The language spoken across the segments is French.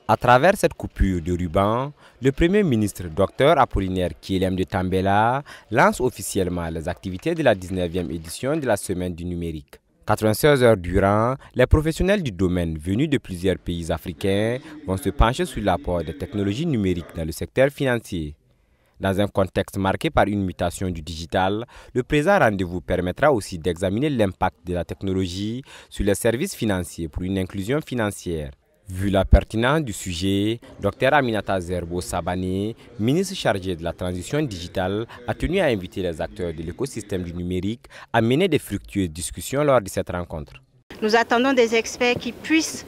À travers cette coupure de ruban, le Premier ministre Dr Apollinaire Kyelem de Tambela lance officiellement les activités de la 19e édition de la Semaine du numérique. 96 heures durant, les professionnels du domaine venus de plusieurs pays africains vont se pencher sur l'apport des technologies numériques dans le secteur financier. Dans un contexte marqué par une mutation du digital, le présent rendez-vous permettra aussi d'examiner l'impact de la technologie sur les services financiers pour une inclusion financière. Vu la pertinence du sujet, Dr Aminata Zerbo Sabane, ministre chargé de la transition digitale, a tenu à inviter les acteurs de l'écosystème du numérique à mener de fructueuses discussions lors de cette rencontre. Nous attendons des experts qui puissent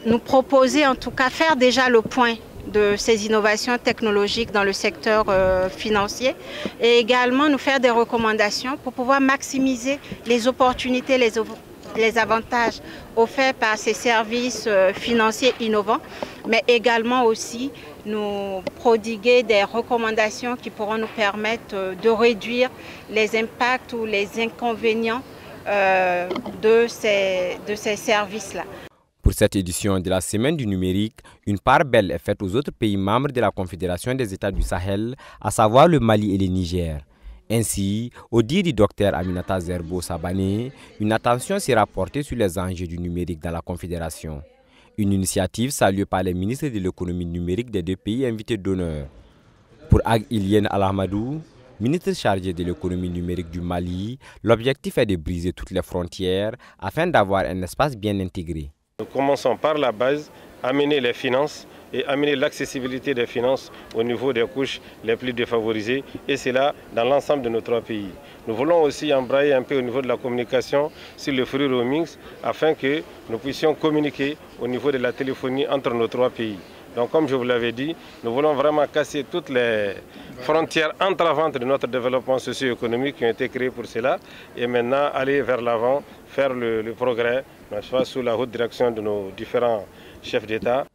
nous proposer, en tout cas faire déjà le point de ces innovations technologiques dans le secteur financier et également nous faire des recommandations pour pouvoir maximiser les opportunités, les avantages offerts par ces services financiers innovants, mais également aussi nous prodiguer des recommandations qui pourront nous permettre de réduire les impacts ou les inconvénients de ces services-là. Pour cette édition de la Semaine du numérique, une part belle est faite aux autres pays membres de la Confédération des États du Sahel, à savoir le Mali et le Niger. Ainsi, au dire du Dr Aminata Zerbo Sabane, une attention sera portée sur les enjeux du numérique dans la Confédération. Une initiative saluée par les ministres de l'économie numérique des deux pays invités d'honneur. Pour Ag Ilien Al-Ahmadou, ministre chargé de l'économie numérique du Mali, l'objectif est de briser toutes les frontières afin d'avoir un espace bien intégré. Nous commençons par la base, amener les finances et amener l'accessibilité des finances au niveau des couches les plus défavorisées, et c'est là dans l'ensemble de nos trois pays. Nous voulons aussi embrayer un peu au niveau de la communication sur le free roaming afin que nous puissions communiquer au niveau de la téléphonie entre nos trois pays. Donc comme je vous l'avais dit, nous voulons vraiment casser toutes les frontières entravantes de notre développement socio-économique qui ont été créées pour cela et maintenant aller vers l'avant, faire le progrès sous la haute direction de nos différents chefs d'État.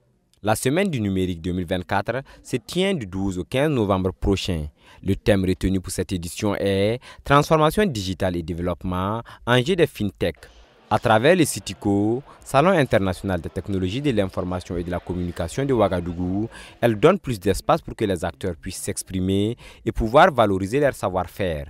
La Semaine du numérique 2024 se tient du 12 au 15 novembre prochain. Le thème retenu pour cette édition est « Transformation digitale et développement, enjeux des fintech ». À travers le CITICO, Salon international des technologies de l'information et de la communication de Ouagadougou, elle donne plus d'espace pour que les acteurs puissent s'exprimer et pouvoir valoriser leur savoir-faire.